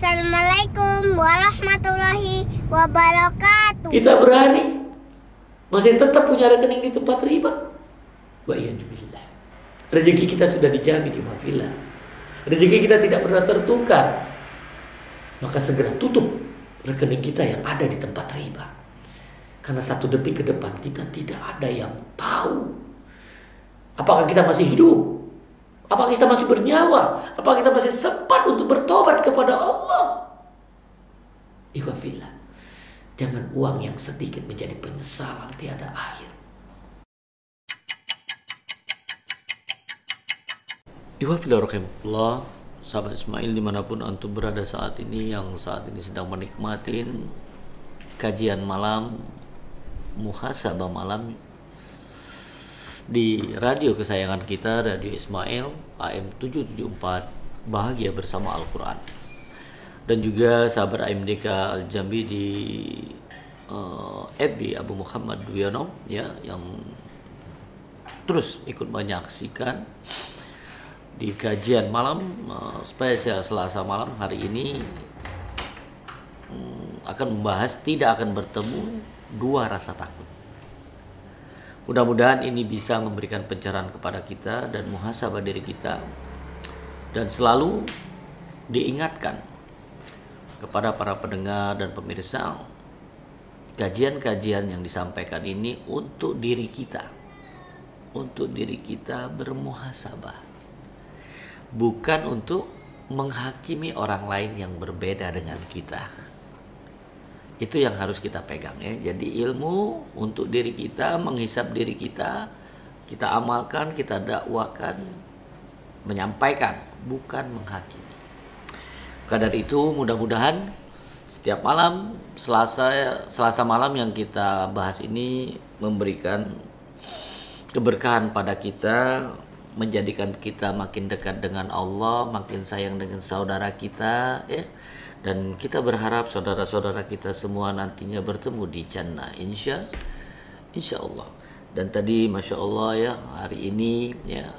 Assalamualaikum warahmatullahi wabarakatuh. Kita berani masih tetap punya rekening di tempat riba. Wa iyyazubillah. Rezeki kita sudah dijamin ihwafillah. Rezeki kita tidak pernah tertukar. Maka segera tutup rekening kita yang ada di tempat riba. Karena 1 detik ke depan kita tidak ada yang tahu. Apakah kita masih hidup? Apakah kita masih bernyawa? Apakah kita masih sempat untuk bertobat kepada Allah? Ihwafillah. Jangan uang yang sedikit menjadi penyesalan tiada akhir. Ihwafillah rahimahullah. Sahabat Ismail dimanapun antum berada saat ini, yang saat ini sedang menikmati kajian malam, muhasabah malam di radio kesayangan kita, Radio Ismail AM 774, bahagia bersama Al-Quran. Dan juga sahabat AMDK Al-Jambi di FB Abu Muhammad Duyono ya, yang terus ikut menyaksikan di kajian malam spesial Selasa malam hari ini. Akan membahas tidak akan bertemu dua rasa takut. Mudah-mudahan ini bisa memberikan pencerahan kepada kita dan muhasabah diri kita, dan selalu diingatkan kepada para pendengar dan pemirsa, kajian-kajian yang disampaikan ini untuk diri kita bermuhasabah, bukan untuk menghakimi orang lain yang berbeda dengan kita. Itu yang harus kita pegang ya. Jadi ilmu untuk diri kita, menghisap diri kita amalkan, kita dakwakan, menyampaikan, bukan menghakimi. Maka dari itu mudah-mudahan setiap malam Selasa malam yang kita bahas ini memberikan keberkahan pada kita, menjadikan kita makin dekat dengan Allah, makin sayang dengan saudara kita ya. Dan kita berharap saudara-saudara kita semua nantinya bertemu di jannah insya Allah. Dan tadi Masya Allah ya, hari ini ya,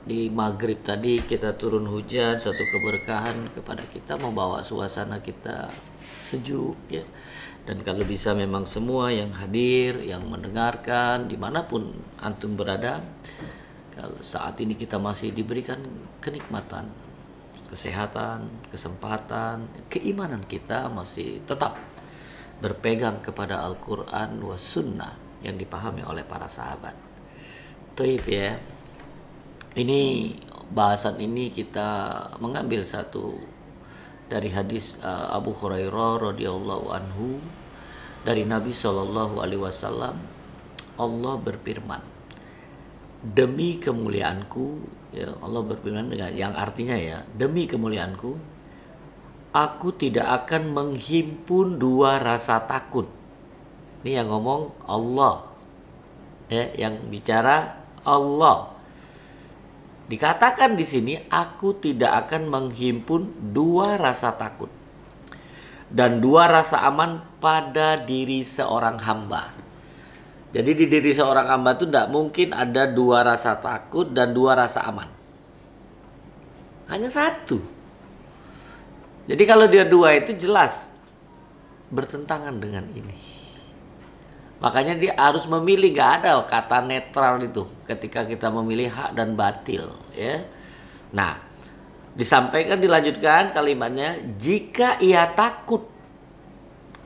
di maghrib tadi kita turun hujan, satu keberkahan kepada kita, membawa suasana kita sejuk ya. Dan kalau bisa memang semua yang hadir, yang mendengarkan dimanapun antum berada, kalau saat ini kita masih diberikan kenikmatan, kesehatan, kesempatan, keimanan kita masih tetap berpegang kepada Al-Quran wa Sunnah yang dipahami oleh para sahabat. Taib ya. Ini bahasan ini kita mengambil satu dari hadis Abu Hurairah radhiyallahu anhu dari Nabi Shallallahu alaihi wasallam. Allah berfirman, demi kemuliaanku ya, Allah berfirman dengan yang artinya ya, demi kemuliaanku aku tidak akan menghimpun dua rasa takut. Ini yang ngomong Allah ya, yang bicara Allah. Dikatakan di sini aku tidak akan menghimpun dua rasa takut dan dua rasa aman pada diri seorang hamba. Jadi di diri seorang hamba itu tidak mungkin ada dua rasa takut dan dua rasa aman. Hanya satu. Jadi kalau dia dua itu jelas bertentangan dengan ini. Makanya dia harus memilih, gak ada kata netral itu ketika kita memilih hak dan batil ya. Nah, disampaikan, dilanjutkan kalimatnya, jika ia takut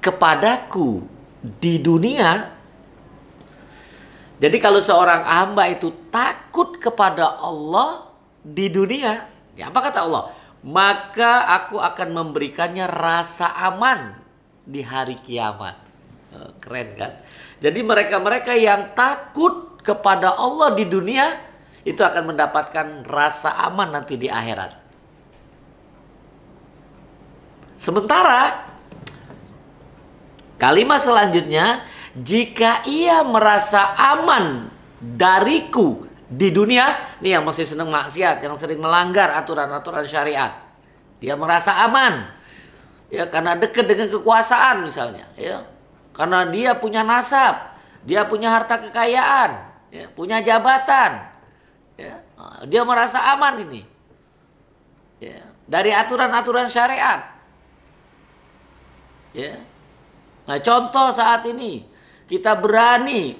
kepadaku di dunia. Jadi kalau seorang hamba itu takut kepada Allah di dunia, ya apa kata Allah? Maka aku akan memberikannya rasa aman di hari kiamat. Keren kan? Jadi mereka-mereka yang takut kepada Allah di dunia itu akan mendapatkan rasa aman nanti di akhirat. Sementara kalimat selanjutnya, jika ia merasa aman dariku di dunia, ini yang masih senang maksiat, yang sering melanggar aturan-aturan syariat, dia merasa aman ya, karena dekat dengan kekuasaan misalnya ya, karena dia punya nasab, dia punya harta kekayaan ya, punya jabatan ya, dia merasa aman ini ya, dari aturan-aturan syariat. Ya. Nah, contoh saat ini kita berani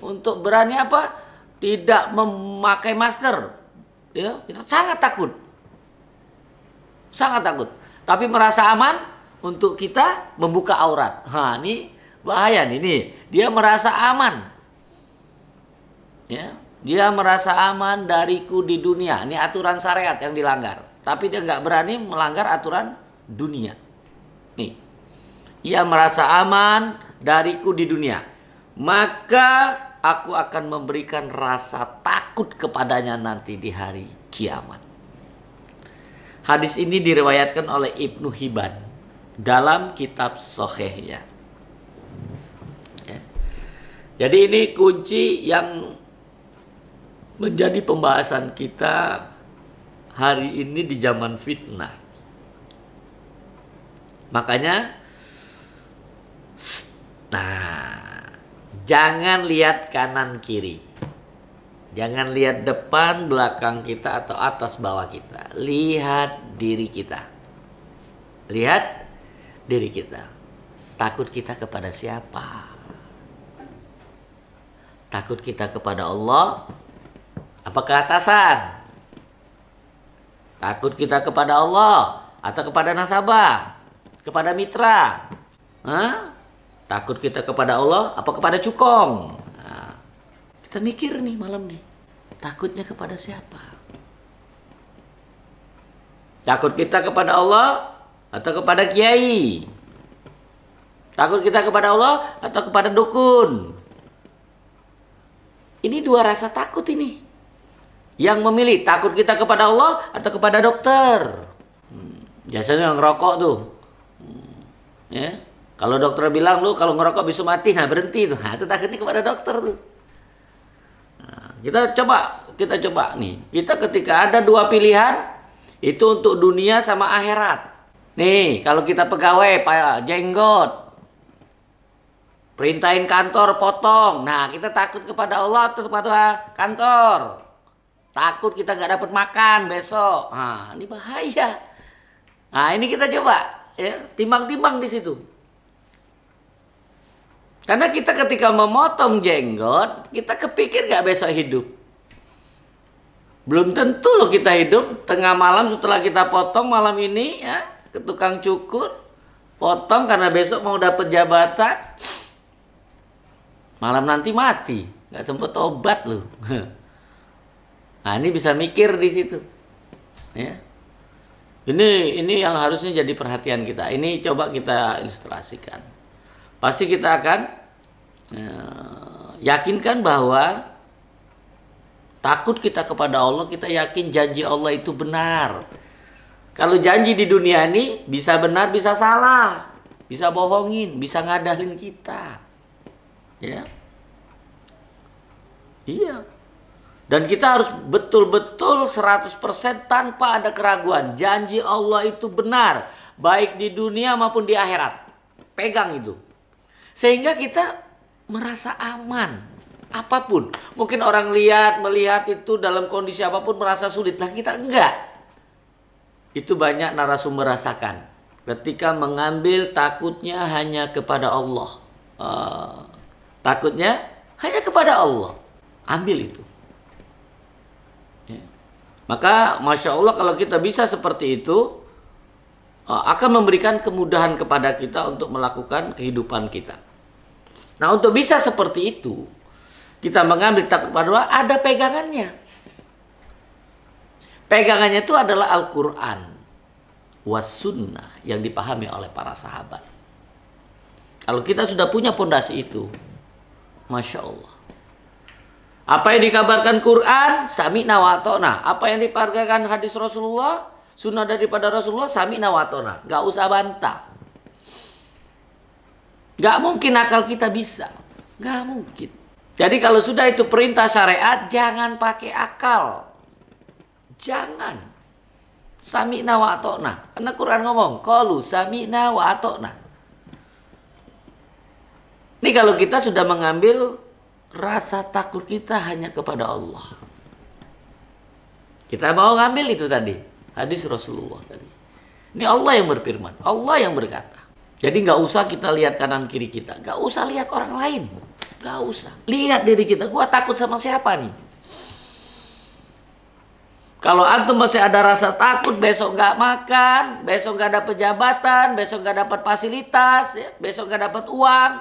apa? Tidak memakai masker. Ya, kita sangat takut. Sangat takut. Tapi merasa aman untuk kita membuka aurat. Nah, ini bahaya nih. Dia merasa aman. Ya, dia merasa aman dariku di dunia. Ini aturan syariat yang dilanggar. Tapi dia nggak berani melanggar aturan dunia. Nih, ia merasa aman dariku di dunia. Maka aku akan memberikan rasa takut kepadanya nanti di hari kiamat. Hadis ini diriwayatkan oleh Ibnu Hibban dalam kitab Sahihnya. Ya. Jadi ini kunci yang menjadi pembahasan kita hari ini di zaman fitnah. Makanya, jangan lihat kanan kiri. Jangan lihat depan, belakang kita, atau atas bawah kita. Lihat diri kita. Lihat diri kita. Takut kita kepada siapa? Takut kita kepada Allah? Apa keatasan? Takut kita kepada Allah atau kepada nasabah? Kepada mitra? Hah? Takut kita kepada Allah apa kepada cukong? Nah, kita mikir nih malam nih. Takutnya kepada siapa? Takut kita kepada Allah atau kepada kiai? Takut kita kepada Allah atau kepada dukun? Ini dua rasa takut ini. Yang memilih takut kita kepada Allah atau kepada dokter. Biasanya yang ngerokok tuh. Ya. Kalau dokter bilang lu kalau ngerokok bisa mati, nah berhenti tuh. Nah, itu takutnya kepada dokter tuh. Nah, kita coba nih. Kita ketika ada dua pilihan itu untuk dunia sama akhirat. Nih, kalau kita pegawai Pak jenggot. Perintahin kantor potong. Nah, kita takut kepada Allah atau kepada kantor. Takut kita nggak dapat makan besok. Nah, ini bahaya. Nah, ini kita coba ya, timbang-timbang di situ. Karena kita ketika memotong jenggot, kita kepikir nggak besok hidup. Belum tentu loh kita hidup. Tengah malam setelah kita potong malam ini ya, ke tukang cukur, potong karena besok mau dapat jabatan. Malam nanti mati, nggak sempet obat loh. Nah, ini bisa mikir di situ. Ya. Ini yang harusnya jadi perhatian kita. Ini coba kita ilustrasikan. Pasti kita akan yakinkan bahwa takut kita kepada Allah, kita yakin janji Allah itu benar. Kalau janji di dunia ini bisa benar, bisa salah, bisa bohongin, bisa ngadalin kita. Ya. Iya. Dan kita harus betul-betul 100% tanpa ada keraguan. Janji Allah itu benar. Baik di dunia maupun di akhirat. Pegang itu. Sehingga kita merasa aman. Apapun. Mungkin orang melihat itu dalam kondisi apapun merasa sulit. Nah, kita enggak. Itu banyak narasumber rasakan. Ketika mengambil takutnya hanya kepada Allah. Takutnya hanya kepada Allah. Ambil itu. Maka Masya Allah kalau kita bisa seperti itu, akan memberikan kemudahan kepada kita untuk melakukan kehidupan kita. Nah, untuk bisa seperti itu, kita mengambil takut pada Allah, ada pegangannya. Pegangannya itu adalah Al-Quran was sunnah yang dipahami oleh para sahabat. Kalau kita sudah punya pondasi itu, Masya Allah. Apa yang dikabarkan Quran, sami'na wa ata'na. Apa yang dipaparkan hadis Rasulullah, sunnah daripada Rasulullah, sami'na wa ata'na. Gak usah bantah. Gak mungkin akal kita bisa. Gak mungkin. Jadi kalau sudah itu perintah syariat, jangan pakai akal. Jangan. Sami'na wa ata'na. Karena Quran ngomong, qalu sami'na wa ata'na. Ini kalau kita sudah mengambil rasa takut kita hanya kepada Allah. Kita mau ngambil itu tadi. Hadis Rasulullah tadi. Ini Allah yang berfirman. Allah yang berkata. Jadi nggak usah kita lihat kanan kiri kita, nggak usah lihat orang lain, nggak usah. Lihat diri kita, gua takut sama siapa nih? Kalau antum masih ada rasa takut, besok nggak makan, besok nggak dapat jabatan, besok nggak dapat fasilitas, ya, besok nggak dapat uang,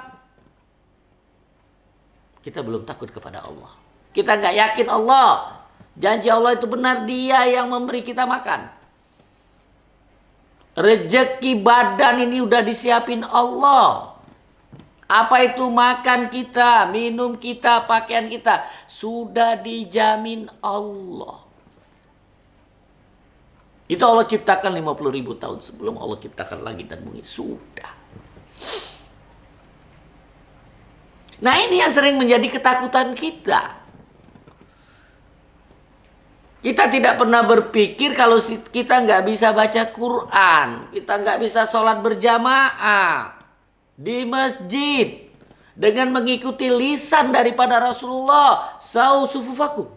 kita belum takut kepada Allah. Kita nggak yakin Allah. Janji Allah itu benar, Dia yang memberi kita makan. Rezeki badan ini udah disiapin Allah. Apa itu makan kita, minum kita, pakaian kita, sudah dijamin Allah. Itu Allah ciptakan 50.000 tahun sebelum Allah ciptakan langit dan bumi. Sudah. Nah, ini yang sering menjadi ketakutan kita. Kita tidak pernah berpikir kalau kita nggak bisa baca Quran, kita nggak bisa sholat berjamaah di masjid dengan mengikuti lisan daripada Rasulullah, "Sawu sufufakum."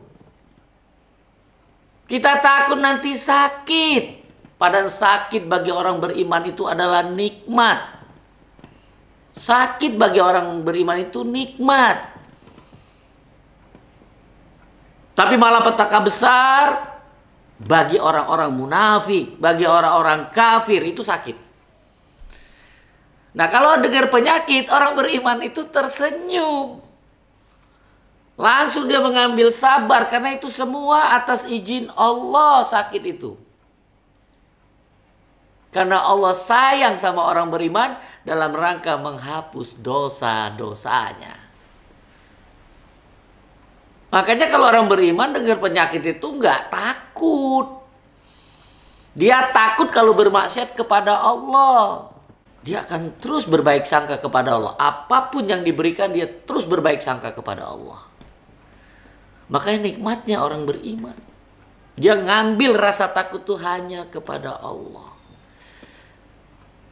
Kita takut nanti sakit, padahal sakit bagi orang beriman itu adalah nikmat. Sakit bagi orang beriman itu nikmat. Tapi malah petaka besar bagi orang-orang munafik, bagi orang-orang kafir itu sakit. Nah, kalau dengar penyakit, orang beriman itu tersenyum. Langsung dia mengambil sabar karena itu semua atas izin Allah sakit itu. Karena Allah sayang sama orang beriman dalam rangka menghapus dosa-dosanya. Makanya kalau orang beriman dengar penyakit itu nggak takut. Dia takut kalau bermaksiat kepada Allah. Dia akan terus berbaik sangka kepada Allah. Apapun yang diberikan dia terus berbaik sangka kepada Allah. Makanya nikmatnya orang beriman. Dia ngambil rasa takut itu hanya kepada Allah.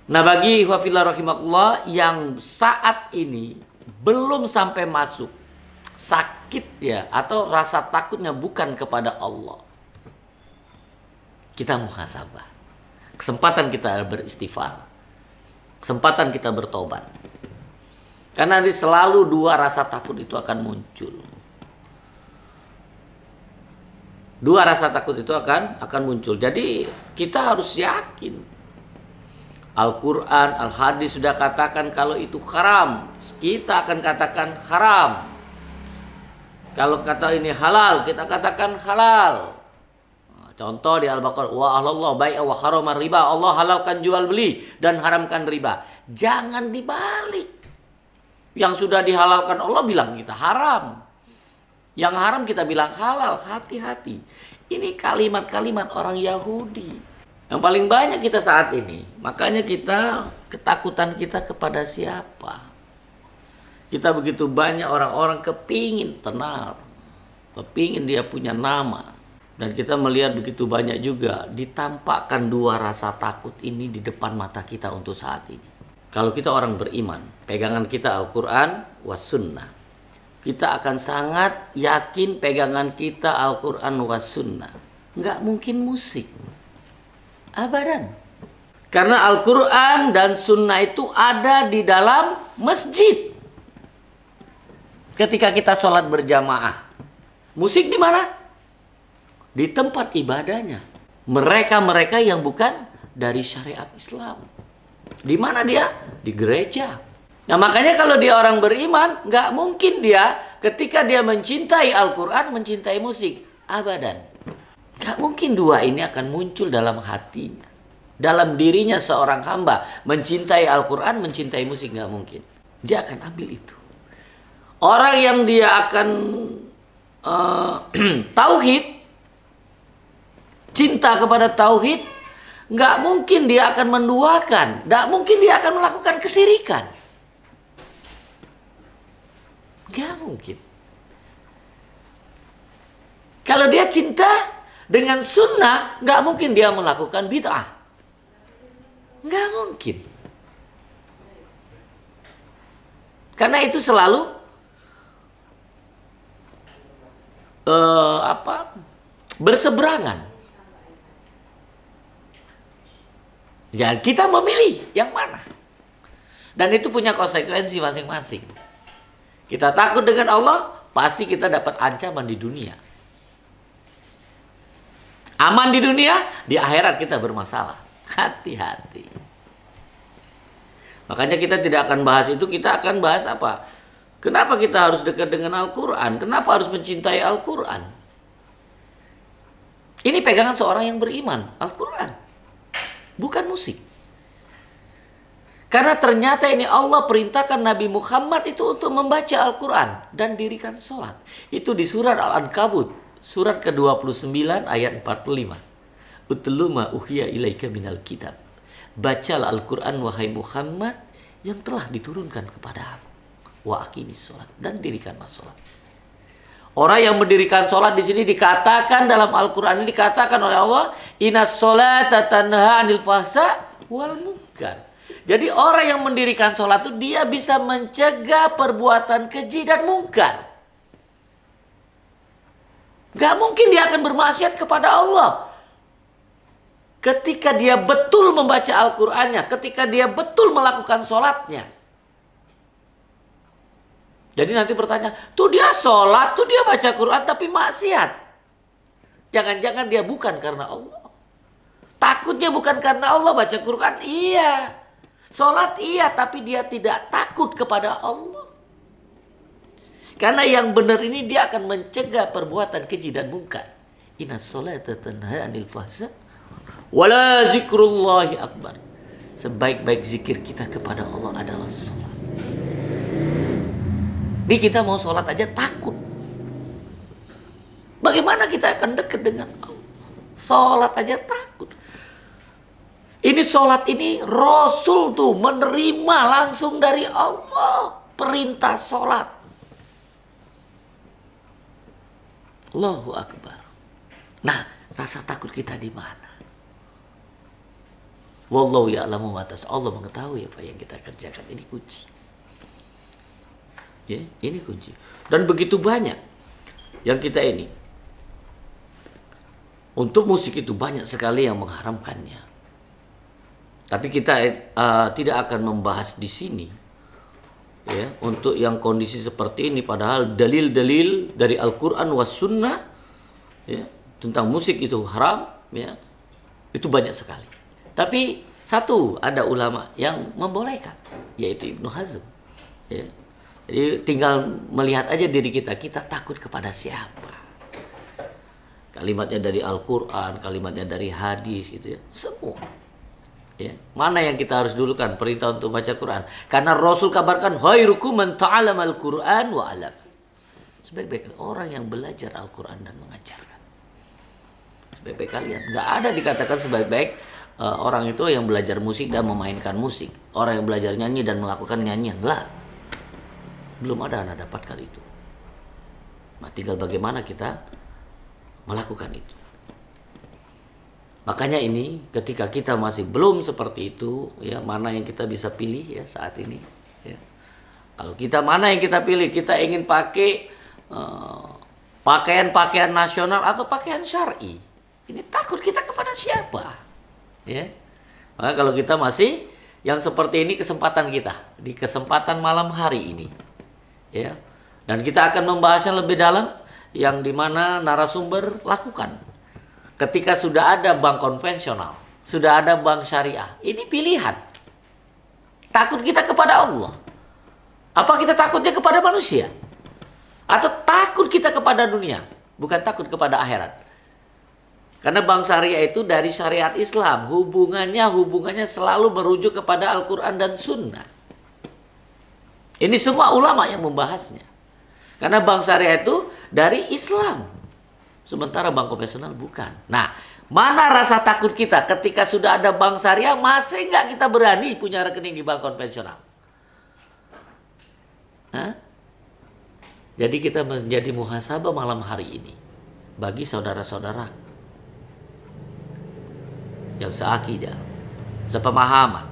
Nah, bagi ikhwafillah rahimakumullah yang saat ini belum sampai masuk sakit ya atau rasa takutnya bukan kepada Allah, kita muhasabah. Kesempatan kita beristighfar, kesempatan kita bertobat. Karena selalu dua rasa takut itu akan muncul. Dua rasa takut itu akan muncul. Jadi kita harus yakin. Al-Quran, Al-Hadis sudah katakan kalau itu haram, kita akan katakan haram. Kalau kata ini halal, kita katakan halal. Contoh di Al-Baqarah, wa ahlallah bai'a wa harama riba. Allah halalkan jual beli dan haramkan riba. Jangan dibalik. Yang sudah dihalalkan Allah bilang kita haram. Yang haram kita bilang halal. Hati-hati. Ini kalimat-kalimat orang Yahudi yang paling banyak kita saat ini. Makanya ketakutan kita kepada siapa? Kita begitu banyak orang-orang kepingin tenar, kepingin dia punya nama. Dan kita melihat begitu banyak juga ditampakkan dua rasa takut ini di depan mata kita untuk saat ini. Kalau kita orang beriman, pegangan kita Al-Quran was sunnah. Kita akan sangat yakin pegangan kita Al-Quran was sunnah. Nggak mungkin musik. Abadan. Karena Al-Quran dan sunnah itu ada di dalam masjid. Ketika kita sholat berjamaah, musik di mana? Di tempat ibadahnya. Mereka-mereka yang bukan dari syariat Islam. Di mana dia? Di gereja. Nah, makanya kalau dia orang beriman, nggak mungkin dia ketika dia mencintai Al-Quran, mencintai musik. Abadan. Nggak mungkin dua ini akan muncul dalam hatinya. Dalam dirinya seorang hamba, mencintai Al-Quran, mencintai musik, nggak mungkin. Dia akan ambil itu. Orang yang dia akan tauhid, cinta kepada tauhid, nggak mungkin dia akan menduakan, nggak mungkin dia akan melakukan kesyirikan, nggak mungkin. Kalau dia cinta dengan sunnah, nggak mungkin dia melakukan bid'ah, nggak mungkin. Karena itu selalu berseberangan. Ya, kita memilih yang mana. Dan itu punya konsekuensi masing-masing. Kita takut dengan Allah, pasti kita dapat ancaman di dunia. Aman di dunia, di akhirat kita bermasalah. Hati-hati. Makanya kita tidak akan bahas itu, kita akan bahas apa? Kenapa kita harus dekat dengan Al-Quran? Kenapa harus mencintai Al-Quran? Ini pegangan seorang yang beriman, Al-Quran. Bukan musik. Karena ternyata ini Allah perintahkan Nabi Muhammad itu untuk membaca Al-Quran dan dirikan sholat. Itu di surat Al-Ankabut, surat ke-29 ayat 45. Utlu ma uhiya ilaika minal kitab. Bacalah Al-Quran wahai Muhammad yang telah diturunkan kepadamu. Wa aqimis sholat, dan dirikanlah sholat. Orang yang mendirikan sholat di sini dikatakan dalam Al-Quran ini dikatakan oleh Allah, Innas sholata tanha anil fahsa wal munkar. Jadi orang yang mendirikan sholat itu dia bisa mencegah perbuatan keji dan mungkar. Gak mungkin dia akan bermaksiat kepada Allah. Ketika dia betul membaca Al-Qurannya, ketika dia betul melakukan sholatnya. Jadi nanti bertanya, tuh dia sholat, tuh dia baca Quran tapi maksiat. Jangan-jangan dia bukan karena Allah. Takutnya bukan karena Allah baca Quran, iya. Sholat iya, tapi dia tidak takut kepada Allah. Karena yang benar ini dia akan mencegah perbuatan keji dan mungkar. Inna sholata tanha anil fahsya wala zikrullahi akbar. Sebaik-baik zikir kita kepada Allah adalah sholat. Di kita mau sholat aja takut. Bagaimana kita akan dekat dengan Allah? Sholat aja takut. Ini sholat ini Rasul tuh menerima langsung dari Allah perintah sholat. Allahu Akbar. Nah, rasa takut kita di mana? Wallahu ya'lamu ma tasna'un. Allah mengetahui apa yang kita kerjakan. Ini kunci. Ya, ini kunci. Dan begitu banyak yang kita ini. Untuk musik itu banyak sekali yang mengharamkannya. Tapi kita tidak akan membahas di sini. Ya, untuk yang kondisi seperti ini, padahal dalil-dalil dari Al-Quran was sunnah ya, tentang musik itu haram, ya, itu banyak sekali. Tapi satu, ada ulama yang membolehkan, yaitu Ibnu Hazm. Ya. Jadi tinggal melihat aja diri kita, kita takut kepada siapa. Kalimatnya dari Al-Quran, kalimatnya dari hadis, gitu ya, semua. Ya. Mana yang kita harus dulukan? Perintah untuk baca Quran. Karena Rasul kabarkan, khairukum man ta'allama al-Quran wa 'allam. Sebaik-baik orang yang belajar Al-Quran dan mengajarkan. Sebaik-baik kalian. Nggak ada dikatakan sebaik-baik orang itu yang belajar musik dan memainkan musik. Orang yang belajar nyanyi dan melakukan nyanyian. Lah. Belum ada anak dapatkan itu. Nah, tinggal bagaimana kita melakukan itu. Makanya ini ketika kita masih belum seperti itu, ya, mana yang kita bisa pilih ya saat ini. Ya. Kalau kita mana yang kita pilih, kita ingin pakai pakaian-pakaian nasional atau pakaian syar'i. Ini takut kita kepada siapa? Ya. Maka kalau kita masih yang seperti ini kesempatan kita di kesempatan malam hari ini. Ya. Dan kita akan membahasnya lebih dalam yang dimana narasumber lakukan. Ketika sudah ada bank konvensional, sudah ada bank syariah, ini pilihan. Takut kita kepada Allah. Apa kita takutnya kepada manusia? Atau takut kita kepada dunia? Bukan takut kepada akhirat. Karena bank syariah itu dari syariat Islam. Hubungannya selalu merujuk kepada Al-Quran dan Sunnah. Ini semua ulama yang membahasnya. Karena bank syariah itu dari Islam. Sementara bank konvensional bukan. Nah, mana rasa takut kita ketika sudah ada bank syariah, masih nggak kita berani punya rekening di bank konvensional? Hah? Jadi kita menjadi muhasabah malam hari ini. Bagi saudara-saudara yang seakidah, sepemahaman,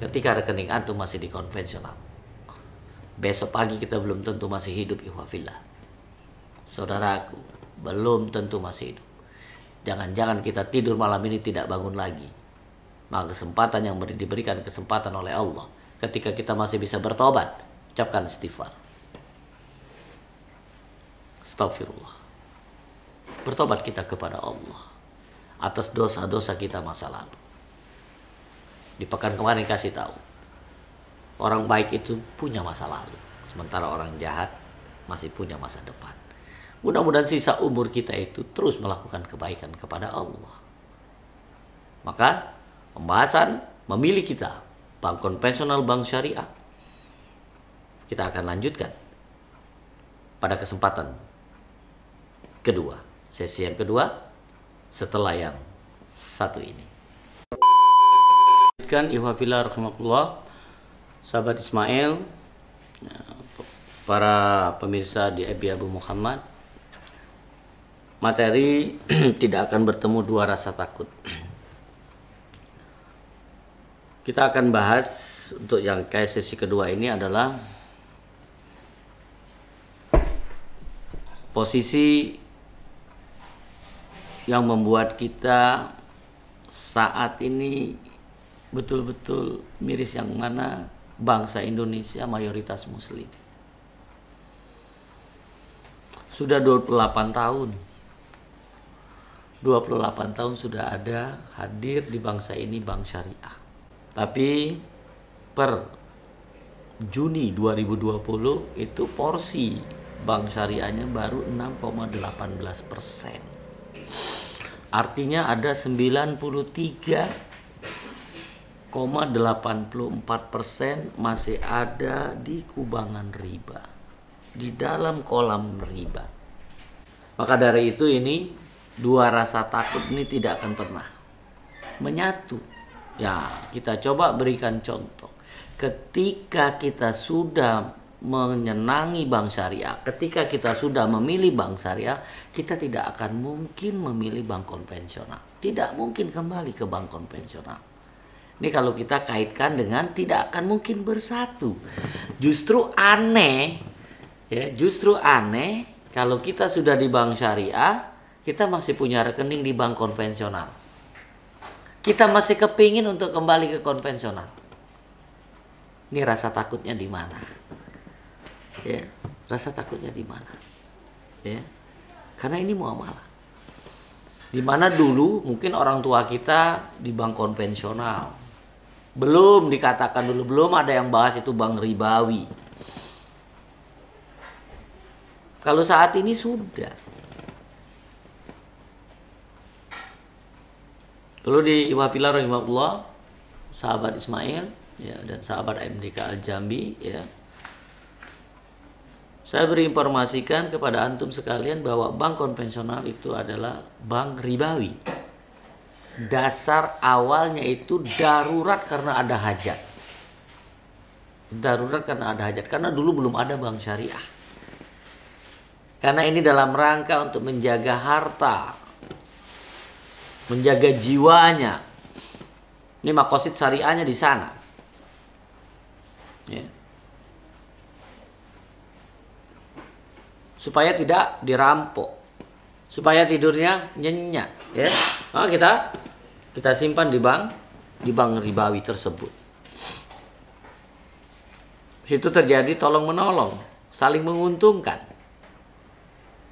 ketika rekening antum masih di konvensional. Besok pagi kita belum tentu masih hidup, ihwafillah. Saudaraku, belum tentu masih hidup. Jangan-jangan kita tidur malam ini tidak bangun lagi. Maka kesempatan yang diberikan kesempatan oleh Allah ketika kita masih bisa bertobat, ucapkan istighfar. Astagfirullah. Bertobat kita kepada Allah atas dosa-dosa kita masa lalu. Di pekan kemarin kasih tahu, orang baik itu punya masa lalu, sementara orang jahat masih punya masa depan. Mudah-mudahan sisa umur kita itu terus melakukan kebaikan kepada Allah. Maka pembahasan memilih kita bank konvensional, bank syariah, kita akan lanjutkan pada kesempatan kedua, sesi yang kedua setelah yang satu ini. Ihwafillah rahimakumullah, sahabat Ismail, para pemirsa di FB Abu Muhammad, materi tidak akan bertemu dua rasa takut. Kita akan bahas untuk yang kayak sesi kedua ini adalah posisi yang membuat kita saat ini betul-betul miris, yang mana bangsa Indonesia mayoritas muslim. Sudah 28 tahun. 28 tahun sudah ada hadir di bangsa ini bank syariah. Tapi per Juni 2020 itu porsi bank syariahnya baru 6,18%. Artinya ada 93,84% masih ada di kubangan riba, di dalam kolam riba. Maka dari itu ini dua rasa takut ini tidak akan pernah menyatu. Ya, kita coba berikan contoh. Ketika kita sudah menyenangi bank syariah, ketika kita sudah memilih bank syariah, kita tidak akan mungkin memilih bank konvensional. Tidak mungkin kembali ke bank konvensional. Ini kalau kita kaitkan dengan tidak akan mungkin bersatu. Justru aneh, ya, justru aneh kalau kita sudah di bank syariah, kita masih punya rekening di bank konvensional. Kita masih kepingin untuk kembali ke konvensional. Ini rasa takutnya di mana? Ya, rasa takutnya di mana? Ya, karena ini muamalah. Di mana dulu mungkin orang tua kita di bank konvensional, belum dikatakan dulu, belum ada yang bahas itu bank ribawi. Kalau saat ini sudah. Perlu diiwafillah rahimahullah, sahabat Ismail, ya, dan sahabat MDK Al-Jambi, ya. Saya berinformasikan kepada antum sekalian bahwa bank konvensional itu adalah bank ribawi. Dasar awalnya itu darurat karena ada hajat. Darurat karena ada hajat, karena dulu belum ada bank syariah. Karena ini dalam rangka untuk menjaga harta, menjaga jiwanya. Ini makosid syariahnya di sana. Ya. Supaya tidak dirampok, supaya tidurnya nyenyak. Ya. Nah, kita simpan di bank ribawi tersebut. Situ terjadi tolong menolong, saling menguntungkan.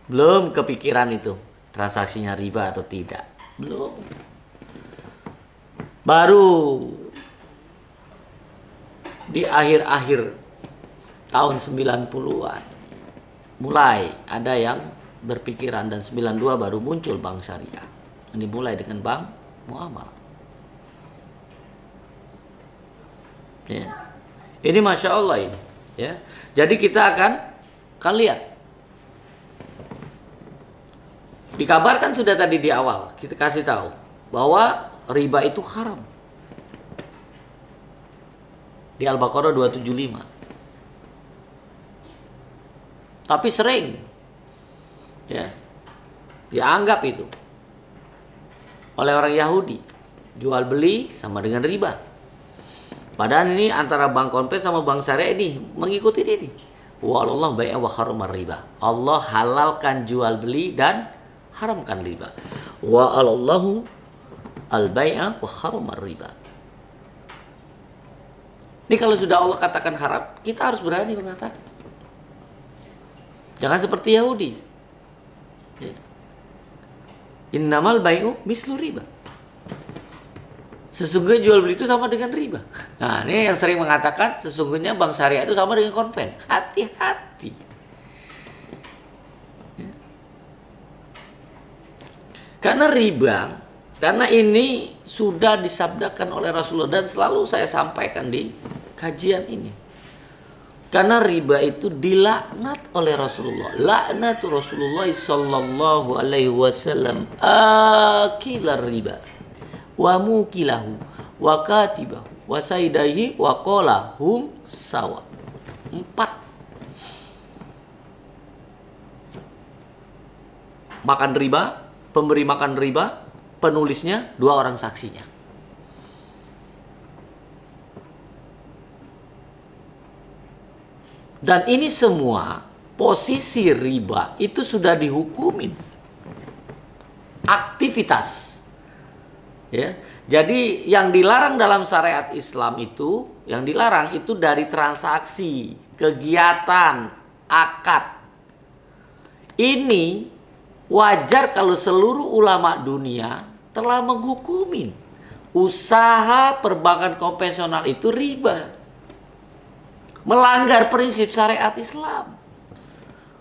Belum kepikiran itu transaksinya riba atau tidak. Belum. Baru di akhir-akhir tahun 90-an mulai ada yang berpikiran, dan 92 baru muncul bank syariah. Ini mulai dengan bank muamalah. Ya. Ini Masya Allah ini. Ya. Jadi kita akan lihat. Dikabarkan sudah tadi di awal, kita kasih tahu bahwa riba itu haram. Di Al-Baqarah 275. Tapi sering, ya, dianggap itu oleh orang Yahudi, jual beli sama dengan riba. Padahal ini antara bank konven sama bank syariah ini mengikuti ini. Wallahu bai'a wa harramar riba. Allah halalkan jual beli dan haramkan riba. Wa alallahu al-bai'a wa harramar riba. Ini kalau sudah Allah katakan haram, kita harus berani mengatakan. Jangan seperti Yahudi. Ya. Innamal bai'u mislu riba. Sesungguhnya jual beli itu sama dengan riba. Nah, ini yang sering mengatakan sesungguhnya bank syariah itu sama dengan konven. Hati-hati. Ya. Karena riba, karena ini sudah disabdakan oleh Rasulullah dan selalu saya sampaikan di kajian ini. Karena riba itu dilaknat oleh Rasulullah. Laknat Rasulullah sallallahu alaihi wasallam akilar riba wa mukilahu wa katibahu wa saidaihi wa qala hum sawa. 4. Makan riba, pemberi makan riba, penulisnya, 2 orang saksinya. Dan ini semua posisi riba itu sudah dihukumin. Aktivitas. Ya. Jadi yang dilarang dalam syariat Islam itu, yang dilarang itu dari transaksi, kegiatan, akad. Ini wajar kalau seluruh ulama dunia telah menghukumin usaha perbankan konvensional itu riba. Melanggar prinsip syariat Islam.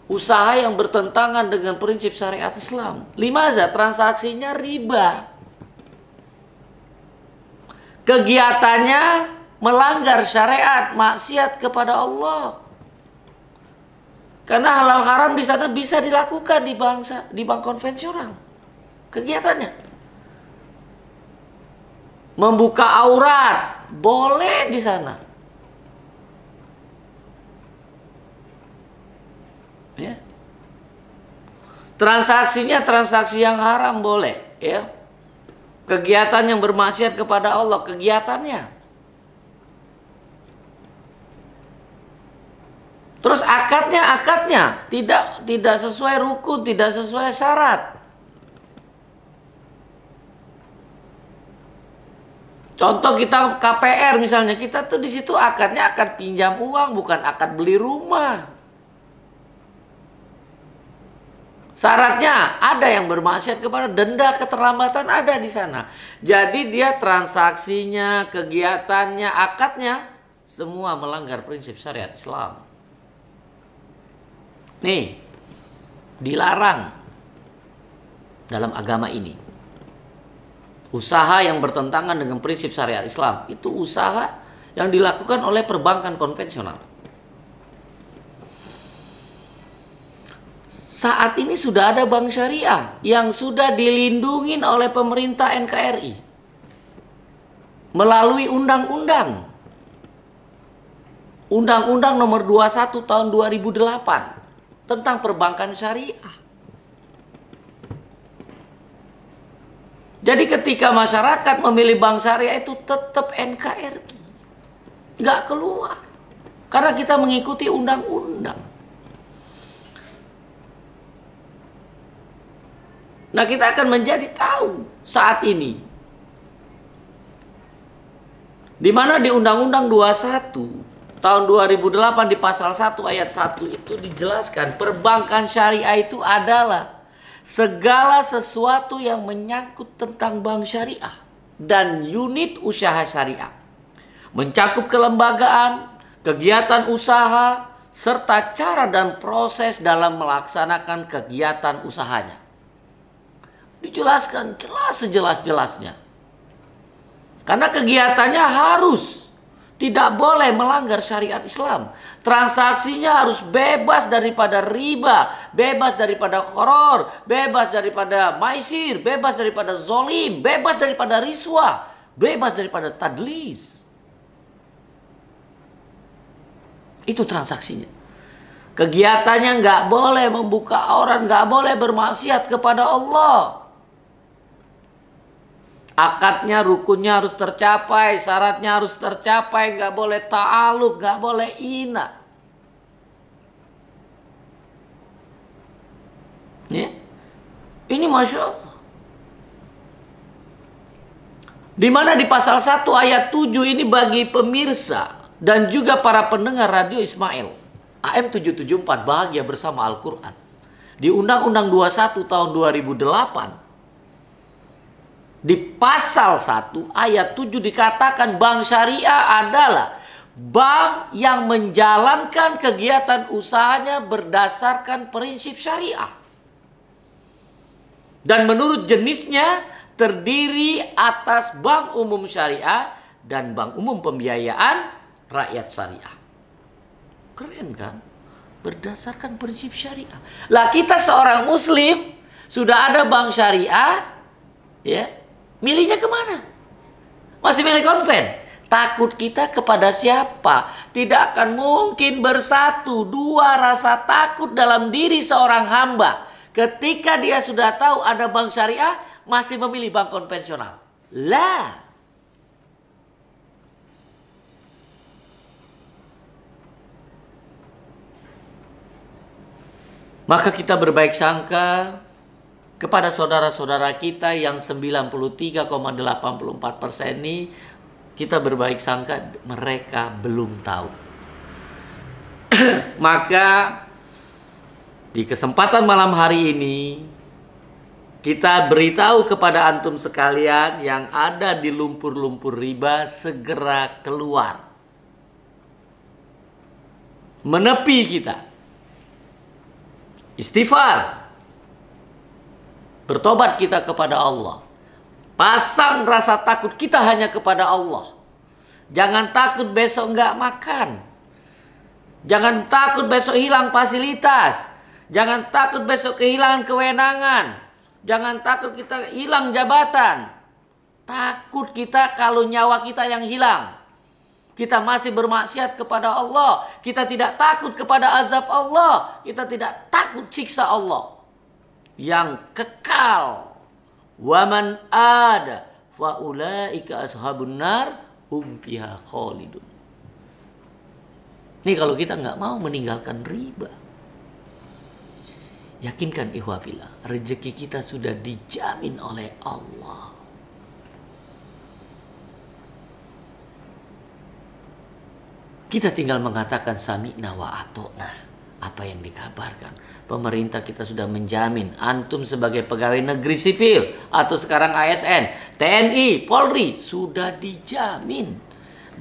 Usaha yang bertentangan dengan prinsip syariat Islam. Limaza transaksinya riba. Kegiatannya melanggar syariat, maksiat kepada Allah. Karena halal haram di sana bisa dilakukan di bank konvensional. Kegiatannya. Membuka aurat boleh di sana. Ya. Transaksinya transaksi yang haram boleh, ya. Kegiatan yang bermaksiat kepada Allah, kegiatannya. Terus akadnya tidak sesuai rukun, tidak sesuai syarat. Contoh kita KPR misalnya, kita tuh di situ akadnya akad pinjam uang, bukan akad beli rumah. Syaratnya ada yang bermaksiat kepada denda keterlambatan ada di sana. Jadi dia transaksinya, kegiatannya, akadnya semua melanggar prinsip syariat Islam. Nih, dilarang dalam agama ini. Usaha yang bertentangan dengan prinsip syariat Islam itu usaha yang dilakukan oleh perbankan konvensional. Saat ini sudah ada bank syariah yang sudah dilindungi oleh pemerintah NKRI melalui undang-undang. Undang-Undang nomor 21 tahun 2008 tentang perbankan syariah. Jadi ketika masyarakat memilih bank syariah itu tetap NKRI. Nggak keluar. Karena kita mengikuti undang-undang. Nah, kita akan menjadi tahu saat ini. Di mana di Undang-Undang 21 tahun 2008 di pasal 1 ayat 1 itu dijelaskan perbankan syariah itu adalah segala sesuatu yang menyangkut tentang bank syariah dan unit usaha syariah. Mencakup kelembagaan, kegiatan usaha, serta cara dan proses dalam melaksanakan kegiatan usahanya. Dijelaskan jelas sejelas-jelasnya. Karena kegiatannya harus tidak boleh melanggar syariat Islam. Transaksinya harus bebas daripada riba, bebas daripada koror, bebas daripada maisir, bebas daripada zolim, bebas daripada riswah, bebas daripada tadlis. Itu transaksinya. Kegiatannya nggak boleh membuka aurat, nggak boleh bermaksiat kepada Allah. Akadnya, rukunnya harus tercapai, syaratnya harus tercapai, nggak boleh ta'aluk, nggak boleh ina. Ya. Ini Masya Allah. Di mana di pasal 1 ayat 7 ini bagi pemirsa dan juga para pendengar radio Ismail AM 774 Bahagia Bersama Al-Quran. Di Undang-Undang 21 tahun 2008, di pasal 1 ayat 7 dikatakan bank syariah adalah bank yang menjalankan kegiatan usahanya berdasarkan prinsip syariah. Dan menurut jenisnya terdiri atas bank umum syariah dan bank umum pembiayaan rakyat syariah. Keren kan? Berdasarkan prinsip syariah. Lah kita seorang muslim sudah ada bank syariah, ya, milihnya kemana? Masih milih konven? Takut kita kepada siapa? Tidak akan mungkin bersatu dua rasa takut dalam diri seorang hamba ketika dia sudah tahu ada bank syariah masih memilih bank konvensional. Lah. Maka kita berbaik sangka kepada saudara-saudara kita yang 93,84% ini, kita berbaik sangka mereka belum tahu. Maka di kesempatan malam hari ini kita beritahu kepada antum sekalian yang ada di lumpur-lumpur riba segera keluar. Menepi kita. Istighfar. Bertobat kita kepada Allah. Pasang rasa takut kita hanya kepada Allah. Jangan takut besok nggak makan. Jangan takut besok hilang fasilitas. Jangan takut besok kehilangan kewenangan. Jangan takut kita hilang jabatan. Takut kita kalau nyawa kita yang hilang. Kita masih bermaksiat kepada Allah. Kita tidak takut kepada azab Allah. Kita tidak takut siksa Allah yang kekal. Waman ada faulaika ashabun nar hum fiha khalidun. Ini kalau kita nggak mau meninggalkan riba. Yakinkan ikhwafillah, rezeki kita sudah dijamin oleh Allah. Kita tinggal mengatakan sami'na wa ata'na, apa yang dikabarkan. Pemerintah kita sudah menjamin, antum sebagai pegawai negeri sipil atau sekarang ASN, TNI, Polri sudah dijamin.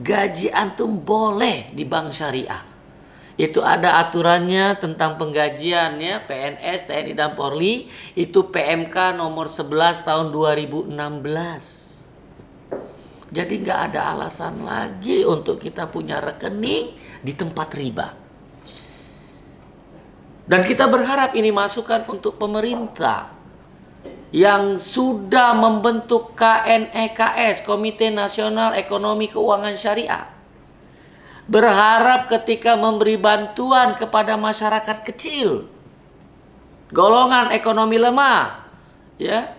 Gaji antum boleh di bank syariah. Itu ada aturannya tentang penggajiannya PNS, TNI dan Polri, itu PMK nomor 11 tahun 2016. Jadi nggak ada alasan lagi untuk kita punya rekening di tempat riba. Dan kita berharap ini masukan untuk pemerintah yang sudah membentuk KNEKS, Komite Nasional Ekonomi Keuangan Syariah. Berharap ketika memberi bantuan kepada masyarakat kecil, golongan ekonomi lemah, ya,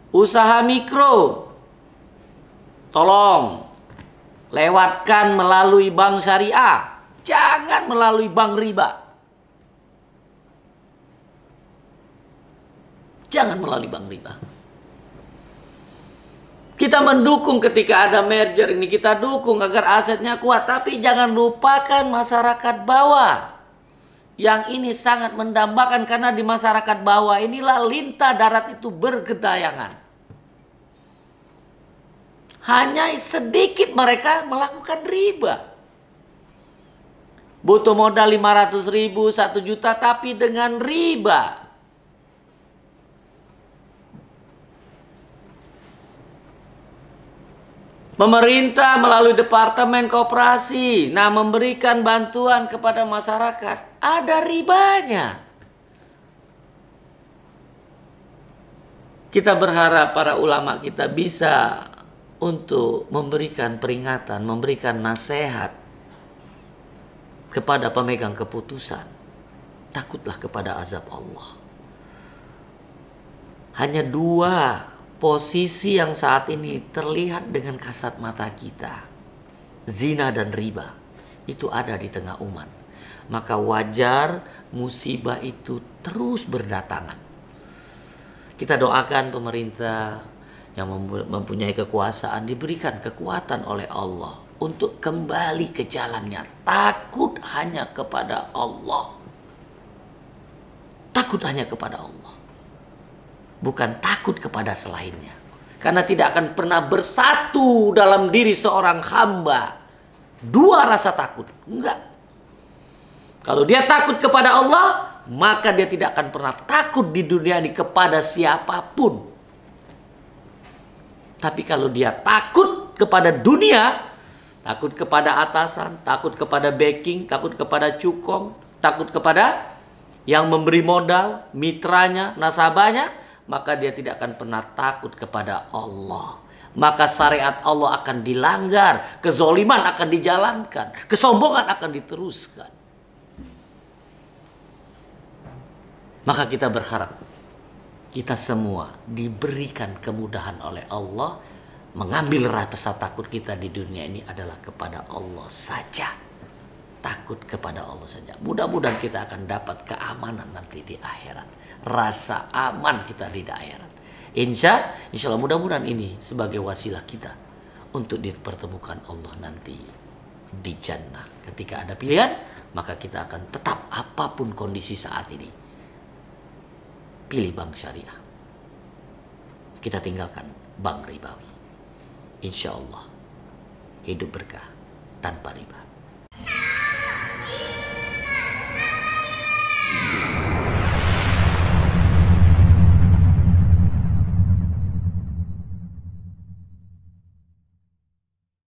usaha mikro, tolong lewatkan melalui bank syariah, jangan melalui bank riba. Jangan melalui bank riba. Kita mendukung ketika ada merger ini, kita dukung agar asetnya kuat, tapi jangan lupakan masyarakat bawah. Yang ini sangat mendambakan karena di masyarakat bawah inilah lintah darat itu bergentayangan. Hanya sedikit mereka melakukan riba. Butuh modal 500.000, 1 juta, tapi dengan riba. Pemerintah melalui Departemen Koperasi, memberikan bantuan kepada masyarakat. Ada ribanya. Kita berharap para ulama kita bisa untuk memberikan peringatan, memberikan nasihat kepada pemegang keputusan. Takutlah kepada azab Allah. Hanya 2 posisi yang saat ini terlihat dengan kasat mata kita. Zina dan riba. Itu ada di tengah umat. Maka wajar musibah itu terus berdatangan. Kita doakan pemerintah yang mempunyai kekuasaan diberikan kekuatan oleh Allah untuk kembali ke jalannya. Takut hanya kepada Allah. Takut hanya kepada Allah. Bukan takut kepada selainnya. Karena tidak akan pernah bersatu dalam diri seorang hamba dua rasa takut. Enggak. Kalau dia takut kepada Allah, maka dia tidak akan pernah takut di dunia ini kepada siapapun. Tapi kalau dia takut kepada dunia, takut kepada atasan, takut kepada backing, takut kepada cukong, takut kepada yang memberi modal, mitranya, nasabahnya, maka dia tidak akan pernah takut kepada Allah. Maka syariat Allah akan dilanggar, kezoliman akan dijalankan, kesombongan akan diteruskan. Maka kita berharap kita semua diberikan kemudahan oleh Allah. Mengambil rasa takut kita di dunia ini adalah kepada Allah saja. Takut kepada Allah saja. Mudah-mudahan kita akan dapat keamanan nanti di akhirat. Rasa aman kita di akhirat. Insya Allah mudah-mudahan ini sebagai wasilah kita untuk dipertemukan Allah nanti di jannah. Ketika ada pilihan, maka kita akan tetap apapun kondisi saat ini. Pilih bank syariah. Kita tinggalkan bank ribawi. Insya Allah hidup berkah tanpa riba.